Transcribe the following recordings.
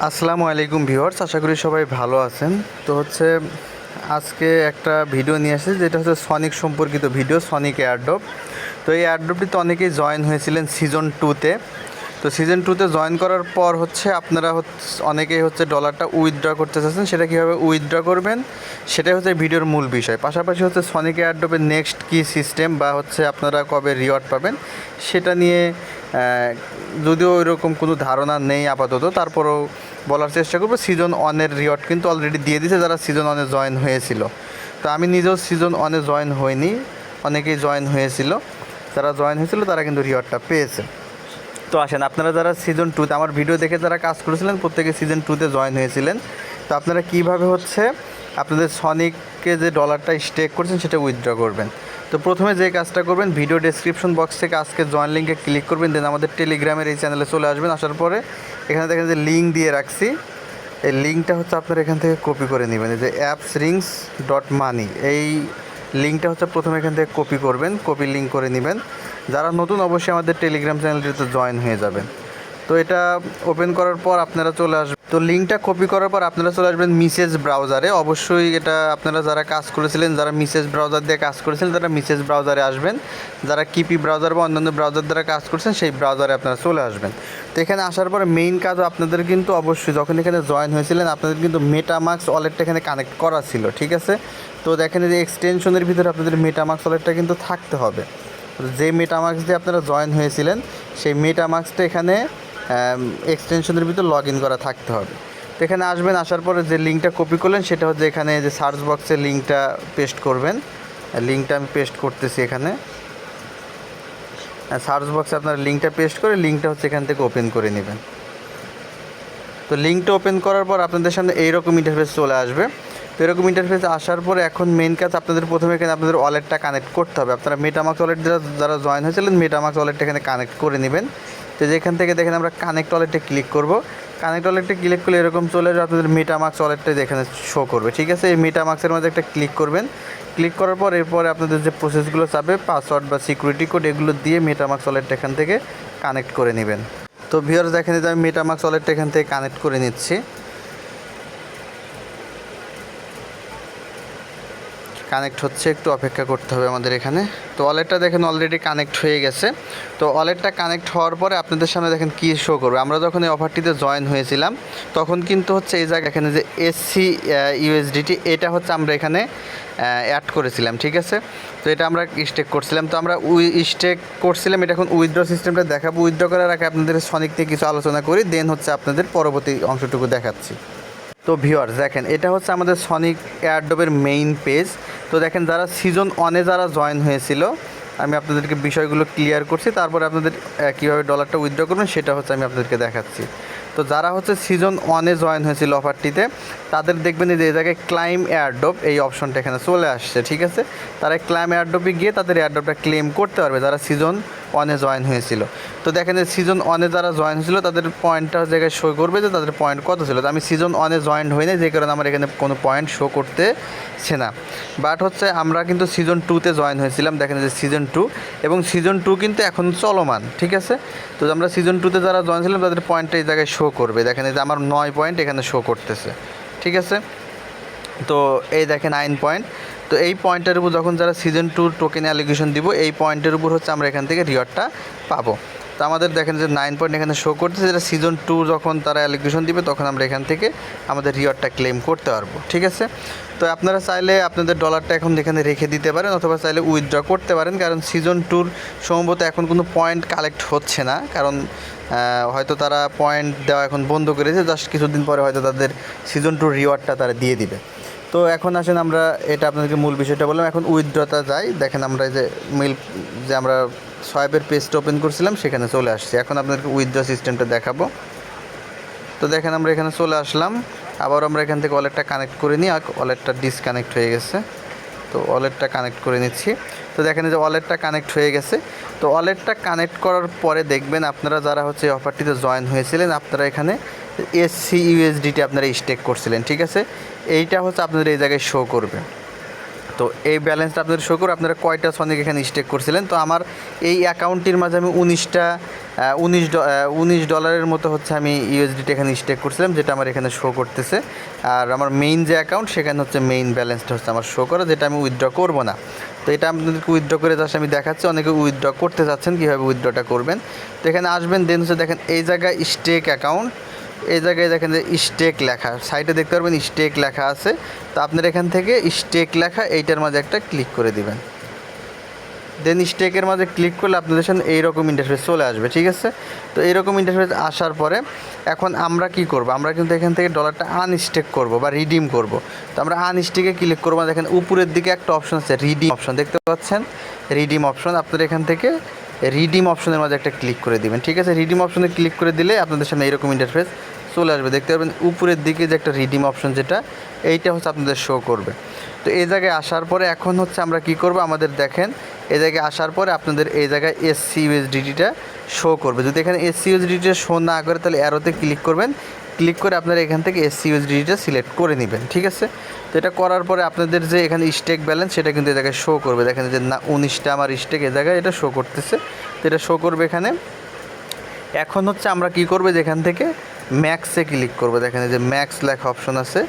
আসসালামু আলাইকুম ভিউয়ার্স, আশা করি সবাই ভালো আছেন। তো আজকে একটা ভিডিও নিয়ে আসছে, যেটা হচ্ছে সনিক সম্পর্কিত ভিডিও, সনিক এয়ারড্রপ। তো এই এয়ারড্রপটিতে অনেকেই জয়েন হয়েছিলেন সিজন 2-তে। তো সিজন 2-তে জয়েন করার পর আপনারা অনেকেই ডলারটা উইথড্র করতে চাচ্ছেন। সেটা কীভাবে উইথড্র করবেন সেটাই হচ্ছে ভিডিওর মূল বিষয়। পাশাপাশি সনিক এয়ারড্রপের নেক্সট কী সিস্টেম বা আপনারা কবে রিওয়ার্ড পাবেন সেটা নিয়ে যদিও ওইরকম কোনো ধারণা নেই আপাতত, তারপরেও বলার চেষ্টা করবো। সিজন 1-এর রিওয়ার্ড কিন্তু অলরেডি দিয়ে দিয়েছে যারা সিজন 1-এ জয়েন হয়েছিল। তো আমি নিজেও সিজন 1-এ জয়েন হইনি, অনেকেই জয়েন হয়েছিল। যারা জয়েন হয়েছিল তারা কিন্তু রিওয়ার্ডটা পেয়েছে। তো আসেন, আপনারা যারা সিজন 2-তে আমার ভিডিও দেখে যারা কাজ করেছিলেন প্রত্যেকে সিজন 2-তে জয়েন হয়েছিলেন। তো আপনারা কীভাবে আপনাদের সনিককে যে ডলারটা স্টেক করছেন সেটা উইথড্র করবেন। তো প্রথমে যে কাজটা করবেন, ভিডিও ডেসক্রিপশন বক্স থেকে আজকে জয়েন লিঙ্কে ক্লিক করবেন, দেন আমাদের টেলিগ্রামের এই চ্যানেলে চলে আসবেন। আসার পরে এখানে দেখেন যে লিঙ্ক দিয়ে রাখছি, এই লিঙ্কটা আপনারা এখান থেকে কপি করে নেবেন। এই যে appsrings.money, এই লিঙ্কটা প্রথমে এখান থেকে কপি করবেন, কপি লিঙ্ক করে নেবেন। যারা নতুন অবশ্যই আমাদের টেলিগ্রাম চ্যানেলটিতে জয়েন হয়ে যাবেন। তো এটা ওপেন করার পর আপনারা চলে আসবেন, তো লিঙ্কটা কপি করার পর আপনারা চলে আসবেন মিসেজ ব্রাউজারে। অবশ্যই এটা আপনারা যারা কাজ করেছিলেন, যারা মিসেজ ব্রাউজার দিয়ে কাজ করেছিলেন তারা মিসেজ ব্রাউজারে আসবেন। যারা কিপি ব্রাউজার বা অন্যান্য ব্রাউজার দ্বারা কাজ করছেন সেই ব্রাউজারে আপনারা চলে আসবেন। তো এখানে আসার পরে মেইন কাজ আপনাদের কিন্তু অবশ্যই যখন এখানে জয়েন হয়েছিলেন আপনাদের কিন্তু মেটামাক্স ওয়ালেটটা এখানে কানেক্ট করা ছিল, ঠিক আছে। তো দেখেন যে এক্সটেনশনের ভিতরে আপনাদের মেটামাক্স ওয়ালেটটা কিন্তু থাকতে হবে। যে মেটামাক্স দিয়ে আপনারা জয়েন হয়েছিলেন সেই মেটামাক্সটা এখানে এক্সটেনশনের ভিতর লগ ইন করা থাকতে হবে। তো এখানে আসবেন, আসার পরে যে লিঙ্কটা কপি করলেন সেটা এখানে যে সার্চ বক্সে লিঙ্কটা পেস্ট করবেন। লিঙ্কটা আমি পেস্ট করতেছি এখানে। সার্চ বক্সে আপনার লিঙ্কটা পেস্ট করে লিঙ্কটা এখান থেকে ওপেন করে নেবেন। তো লিঙ্কটা ওপেন করার পর আপনাদের সামনে এইরকম ইন্টারফেস চলে আসবে। তো এরকম ইন্টারফেস আসার পরে এখন মেইন কাজ আপনাদের প্রথমে এখানে আপনাদের ওয়ালেটটা কানেক্ট করতে হবে। আপনারা মেটামাক্স ওয়ালেট যারা জয়েন হয়েছিলেন মেটামাক্স ওয়ালেটটা এখানে কানেক্ট করে নেবেন। তো যেখান থেকে দেখেন আমরা কানেক্ট ওয়ালেটে ক্লিক করব। কানেক্ট ওয়ালেটে ক্লিক করলে এরকম চলে যাবে, আপনাদের মেটামাক্স ওয়ালেটটা এখানে শো করবে, ঠিক আছে। এই মেটামাক্সের মধ্যে একটা ক্লিক করবেন। ক্লিক করার পর এরপরে আপনাদের যে প্রসেসগুলো চাবে, পাসওয়ার্ড বা সিকিউরিটি কোড, এগুলো দিয়ে মেটামাক্স ওয়ালেটটা এখান থেকে কানেক্ট করে নেবেন। তো ভিউয়ার্স দেখেন যে আমি মেটামাক্স ওয়ালেটটা এখান থেকে কানেক্ট করে নিচ্ছি। কানেক্ট হচ্ছে, একটু অপেক্ষা করতে হবে আমাদের এখানে। তো ওয়ালেটটা দেখেন অলরেডি কানেক্ট হয়ে গেছে। তো ওয়ালেটটা কানেক্ট হওয়ার পরে আপনাদের সামনে দেখেন কী শো করবে। আমরা যখন এই অফারটিতে জয়েন হয়েছিলাম তখন কিন্তু এই জায়গায় এখানে যে SC USDT এটা আমরা এখানে অ্যাড করেছিলাম, ঠিক আছে। তো এটা আমরা স্টেক করছিলাম। তো আমরা স্টেক করছিলাম, এটা এখন উইথড্র সিস্টেমটা দেখাবো। উইথড্র করার আগে আপনাদের সনিক নিয়ে কিছু আলোচনা করি, দেন আপনাদের পরবর্তী অংশটুকু দেখাচ্ছি। তো ভিউয়ার্স দেখেন এটা আমাদের সনিক এয়ারড্রপের মেইন পেজ। তো দেখেন যারা সিজন 1-এ যারা জয়েন হয়েছিল আমি আপনাদেরকে বিষয়গুলো ক্লিয়ার করছি, তারপরে আপনাদের কীভাবে ডলারটা উইথড্র করবেন সেটা আমি আপনাদেরকে দেখাচ্ছি। তো যারা সিজন 1-এ জয়েন হয়েছিল অফারটিতে তাদের দেখবেন যে এই জায়গায় ক্লাইম এয়ারড্রপ এই অপশনটা এখানে চলে আসছে, ঠিক আছে। তারা ক্লাইম এয়ারড্রপে গিয়ে তাদের এয়ারড্রপটা ক্লেম করতে পারবে যারা সিজন 1-এ জয়েন হয়েছিল। তো দেখেন যে সিজন 1-এ যারা জয়েন হয়েছিল তাদের পয়েন্টটা জায়গায় শো করবে যে তাদের পয়েন্ট কত ছিল। তো আমি সিজন 1-এ জয়েন হই না, যে কারণে আমার এখানে কোনো পয়েন্ট শো করতেছে না। বাট আমরা কিন্তু সিজন 2-তে জয়েন হয়েছিলাম, দেখেন যে সিজন 2, এবং সিজন 2 কিন্তু এখন চলমান, ঠিক আছে। তো আমরা সিজন 2-তে যারা জয়েন ছিলাম তাদের পয়েন্টটা এই জায়গায় শো করবে। দেখেন যে আমার 9 পয়েন্ট এখানে শো করতেছে, ঠিক আছে। তো এই দেখেন 9 পয়েন্ট। তো এই পয়েন্টের উপর যখন যারা সিজন 2 টোকেন অ্যালিগেশন দিব এই পয়েন্টের উপর আমরা এখান থেকে রিওয়ার্ডটা পাবো। তো আমাদের দেখেন যে 9 পয়েন্ট এখানে শো করতেছে, যেটা সিজন 2 যখন তারা অ্যালিগেশন দিবে তখন আমরা এখান থেকে আমাদের রিওয়ার্ডটা ক্লেম করতে পারবো, ঠিক আছে। তো আপনারা চাইলে আপনাদের ডলারটা এখন এখানে রেখে দিতে পারেন অথবা চাইলে উইথড্র করতে পারেন, কারণ সিজন 2-র সম্ভবত এখন কোনো পয়েন্ট কালেক্ট হচ্ছে না, কারণ হয়তো তারা পয়েন্ট দেওয়া এখন বন্ধ করেছে। জাস্ট কিছুদিন পরে হয়তো তাদের সিজন 2 রিওয়ার্ডটা তারা দিয়ে দিবে। তো এখন আসেন আমরা এটা আপনাদেরকে মূল বিষয়টা বললাম, এখন উইথড্রটা যাই। দেখেন আমরা যে আমরা সোয়াইপের পেজটা ওপেন করছিলাম সেখানে চলে আসছি। এখন আপনাদেরকে উইথড্র সিস্টেমটা দেখাবো। তো দেখেন আমরা এখানে চলে আসলাম, আবার আমরা এখান থেকে ওয়ালেটটা কানেক্ট করে নিই। ওয়ালেটটা ডিসকানেক্ট হয়ে গেছে, তো ওয়ালেটটা কানেক্ট করে নিচ্ছি। তো দেখেন যে ওয়ালেটটা কানেক্ট হয়ে গেছে। তো ওয়ালেটটা কানেক্ট করার পরে দেখবেন আপনারা যারা এই অফারটিতে জয়েন হয়েছিলেন আপনারা এখানে SC USDT আপনারা স্টেক করছিলেন, ঠিক আছে। এইটা আপনাদের এই জায়গায় শো করবে। তো এই ব্যালেন্সটা আপনাদের শো করবে আপনারা কয়টা সনিক এখানে স্টেক করছিলেন। তো আমার এই অ্যাকাউন্টটির মাঝে আমি 19টা $19 মতো হচ্ছে আমি ইউএসডিটি এখানে স্টেক করছিলাম, যেটা আমার এখানে শো করতেছে। আর আমার মেইন যে অ্যাকাউন্ট সেখানে হচ্ছে মেইন ব্যালেন্সটা হচ্ছে আমার শো করা, যেটা আমি উইথড্র করবো না। তো এটা আপনাদেরকে উইথড্র করে জাস্ট আমি দেখাচ্ছি, অনেকে উইথড্র করতে চাচ্ছেন কীভাবে উইথড্রটা করবেন। তো এখানে আসবেন, দেন হচ্ছে দেখেন এই জায়গায় স্টেক অ্যাকাউন্ট, এই জায়গায় দেখেন যে স্টেক লেখা, সাইডে দেখতে পারবেন স্টেক লেখা আছে। তো আপনার এখান থেকে স্টেক লেখা এইটার মাঝে একটা ক্লিক করে দিবেন। দেন স্টেকের মাঝে ক্লিক করলে আপনাদের সামনে এইরকম ইন্টারফেস চলে আসবে, ঠিক আছে। তো এইরকম ইন্টারফেস আসার পরে এখন আমরা কি করব, আমরা কিন্তু এখান থেকে ডলারটা আনস্টেক করব বা রিডিম করব। তো আমরা আনস্টেকে ক্লিক করবো, দেখেন উপরের দিকে একটা অপশন আছে রিডিম অপশন, দেখতে পাচ্ছেন রিডিম অপশন। আপনারা এখান থেকে রিডিম অপশনের মাঝে একটা ক্লিক করে দিবেন, ঠিক আছে। রিডিম অপশনে ক্লিক করে দিলে আপনাদের সামনে এইরকম ইন্টারফেস চলে আসবে, দেখতে পাবেন উপরের দিকে যে একটা রিডিম অপশন, যেটা এইটা হচ্ছে আপনাদের শো করবে। তো এই জায়গায় আসার পরে এখন হচ্ছে আমরা কি করব, আমাদের দেখেন এই জায়গায় আসার পরে আপনাদের এই জায়গায় SCUSDটা শো করবে। যদি এখানে SCUSDটা শো না করে তাহলে অ্যারোতে ক্লিক করবেন, ক্লিক করে আপনারা এখান থেকে SCUSDটা সিলেক্ট করে নেবেন, ঠিক আছে। তো এটা করার পরে আপনাদের যে এখানে স্টেক ব্যালেন্স সেটা কিন্তু এই জায়গায় শো করবে। দেখেন যে না 19টা আমার স্টেক এই জায়গায় এটা শো করতেছে, তো এটা শো করবে এখানে। এখন হচ্ছে আমরা কি করব, যেখান থেকে ম্যাক্সে ক্লিক করব, দেখেন যে ম্যাক্স লেখা অপশন আছে,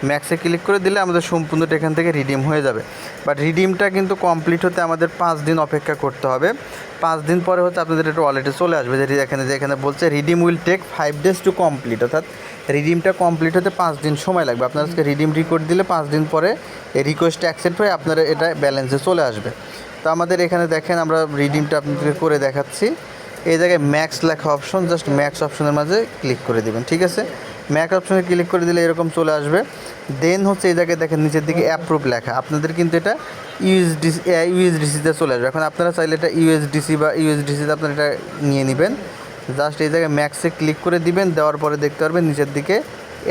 ম্যাক্সে ক্লিক করে দিলে আমাদের সম্পূর্ণটা এখান থেকে রিডিম হয়ে যাবে। বাট রিডিমটা কিন্তু কমপ্লিট হতে আমাদের 5 দিন অপেক্ষা করতে হবে। 5 দিন পরে হচ্ছে আপনাদের একটা ওয়ালেটে চলে আসবে, যে এখানে বলছে redeem will take 5 days to complete, অর্থাৎ রিডিমটা কমপ্লিট হতে 5 দিন সময় লাগবে। আপনার আজকে রিডিম রিকোয়েস্ট দিলে 5 দিন পরে এই রিকোয়েস্টটা অ্যাকসেপ্ট হয়ে আপনার এটা ব্যালেন্সে চলে আসবে। তো আমাদের এখানে দেখেন আমরা রিডিমটা আপনাদেরকে করে দেখাচ্ছি। এই জায়গায় ম্যাক্স লেখা অপশন, জাস্ট ম্যাক্স অপশনের মাঝে ক্লিক করে দেবেন, ঠিক আছে। ম্যাক্স অপশনে ক্লিক করে দিলে এরকম চলে আসবে। দেন হচ্ছে এই জায়গায় দেখেন নিচের দিকে অ্যাপ্রুভ লেখা, আপনাদের কিন্তু এটা ইউএসডিসিতে চলে আসবে। এখন আপনারা চাইলে এটা ইউএসডিসি বা ইউএসডিসিতে আপনারা এটা নিয়ে নেবেন। জাস্ট এই জায়গায় ম্যাক্সে ক্লিক করে দিবেন, দেওয়ার পরে দেখতে পারবেন নিচের দিকে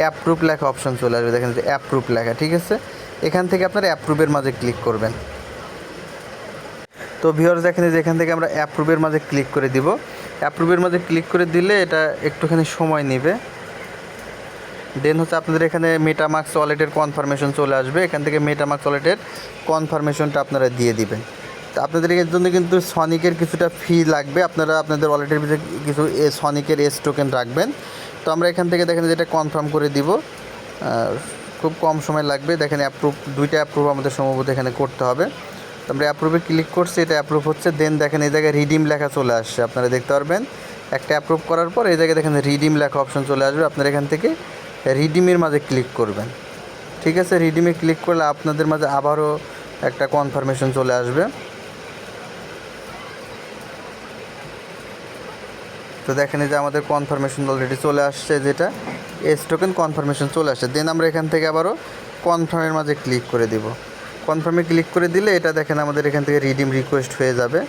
অ্যাপ্রুভ লেখা অপশন চলে আসবে, দেখেন যে অ্যাপ্রুভ লেখা, ঠিক আছে। এখান থেকে আপনারা অ্যাপ্রুভের মাঝে ক্লিক করবেন। তো ভিউয়ার্স দেখেন যে এখান থেকে আমরা অ্যাপ্রুভের মাঝে ক্লিক করে দিব। অ্যাপ্রুভের মাঝে ক্লিক করে দিলে এটা একটুখানি সময় নেবে। দেন হচ্ছে আপনাদের এখানে মেটামাক্স ওয়ালেটের কনফার্মেশন চলে আসবে, এখান থেকে মেটামাক্স ওয়ালেটের কনফার্মেশনটা আপনারা দিয়ে দিবেন। তো আপনাদের এর জন্য কিন্তু সনিকের কিছুটা ফি লাগবে, আপনারা আপনাদের ওয়ালেটের ভিতরে কিছু সনিকের টোকেন রাখবেন। তো আমরা এখান থেকে দেখেন যেটা কনফার্ম করে দিব, খুব কম সময় লাগবে। দেখেন অ্যাপ্রুভ, 2টা অ্যাপ্রুভ আমাদের সম্ভবত এখানে করতে হবে। তো আমরা অ্যাপ্রুভে ক্লিক করছি, এটা অ্যাপ্রুভ হচ্ছে। দেন দেখেন এই জায়গায় রিডিম লেখা চলে আসছে, আপনারা দেখতে পারবেন। একটা অ্যাপ্রুভ করার পর এই জায়গায় দেখেন রিডিম লেখা অপশন চলে আসবে, আপনারা এখান থেকে রিডিমের মাঝে ক্লিক করবেন, ঠিক আছে। রিডিমে ক্লিক করলে আপনাদের মাঝে আবারও একটা কনফার্মেশন চলে আসবে। তো দেখেন এই যে আমাদের কনফার্মেশন অলরেডি চলে আসছে, যেটা টোকেন কনফার্মেশন চলে আসছে। দেন আমরা এখান থেকে আবারও কনফার্মের মাঝে ক্লিক করে দিব। কনফার্মে ক্লিক করে দিলে এটা দেখেন আমাদের এখান থেকে রিডিম রিকোয়েস্ট হয়ে যাবে।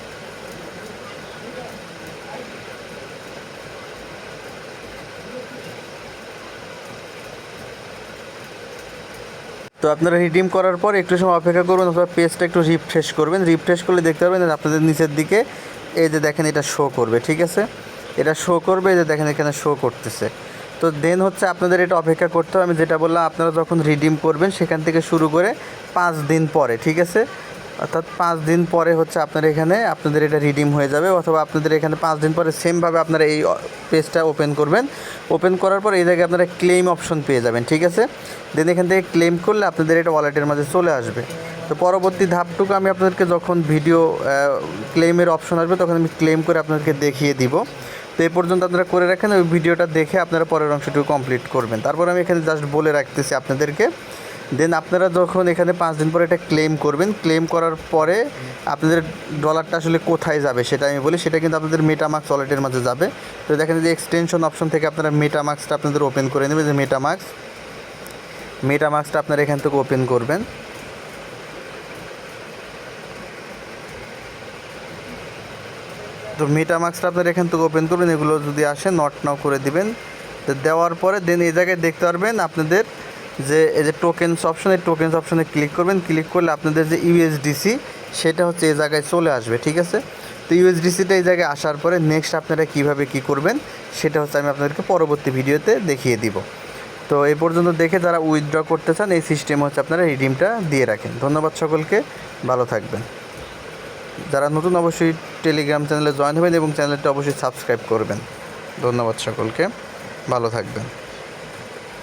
তো আপনারা রিডিম করার পর একটু সময় অপেক্ষা করবেন, অথবা পেজটা একটু রিফ্রেশ করবেন। রিফ্রেশ করলে দেখতে পারবেন আপনাদের নিচের দিকে এই যে দেখেন এটা শো করবে, ঠিক আছে। এটা শো করবে, এই যে দেখেন এখানে শো করতেছে। তো দেন হচ্ছে আপনাদের এটা অপেক্ষা করতে হবে। আমি যেটা বললাম, আপনারা যখন রিডিম করবেন সেখান থেকে শুরু করে 5 দিন পরে, ঠিক আছে। অর্থাৎ 5 দিন পরে হচ্ছে আপনার এখানে আপনাদের এটা রিডিম হয়ে যাবে, অথবা আপনাদের এখানে 5 দিন পরে সেমভাবে আপনারা এই পেজটা ওপেন করবেন। ওপেন করার পর এই জায়গায় আপনারা ক্লেম অপশন পেয়ে যাবেন, ঠিক আছে। দেন এখান থেকে ক্লেম করলে আপনাদের এটা ওয়ালেটের মাঝে চলে আসবে। তো পরবর্তী ধাপটুকু আমি আপনাদেরকে যখন ভিডিও ক্লেমের অপশন আসবে তখন আমি ক্লেম করে আপনাদেরকে দেখিয়ে দিব। তো এই পর্যন্ত আপনারা করে রাখেন, ওই ভিডিওটা দেখে আপনারা পরের অংশটুকু কমপ্লিট করবেন। তারপর আমি এখানে জাস্ট বলে রাখতেছি আপনাদেরকে। দেন আপনারা যখন এখানে 5 দিন পরে এটা ক্লেম করবেন, ক্লেম করার পরে আপনাদের ডলারটা আসলে কোথায় যাবে সেটা আমি বলি। সেটা কিন্তু আপনাদের মেটামাক্স ওয়ালেটের মাঝে যাবে। তো দেখেন যে এক্সটেনশন অপশন থেকে আপনারা মেটামাক্সটা আপনাদের ওপেন করে নেবেন, যে মেটামাক্সটা আপনারা এখান থেকে ওপেন করবেন। তো মেটামাক্সটা আপনারা এখান থেকে ওপেন করবেন, এগুলো যদি আসে নট নাও করে দিবেন। তো দেওয়ার পরে দেন এই জায়গায় দেখতে পারবেন আপনাদের যে এই যে টোকেনস অপশন, এই টোকেনস অপশনে ক্লিক করবেন। ক্লিক করলে আপনাদের যে ইউএসডিসি সেটা হচ্ছে এই জায়গায় চলে আসবে, ঠিক আছে। তো ইউএসডিসিটা এই জায়গায় আসার পরে নেক্সট আপনারা কীভাবে কী করবেন সেটা হচ্ছে আমি আপনাদেরকে পরবর্তী ভিডিওতে দেখিয়ে দিব। তো এই পর্যন্ত দেখে যারা উইথড্র করতে চান এই সিস্টেম হচ্ছে আপনারা রিডিমটা দিয়ে রাখেন। ধন্যবাদ সকলকে, ভালো থাকবেন। যারা নতুন অবশ্যই টেলিগ্রাম চ্যানেলে জয়েন হবেন এবং চ্যানেলটা অবশ্যই সাবস্ক্রাইব করবেন। ধন্যবাদ সকলকে, ভালো থাকবেন।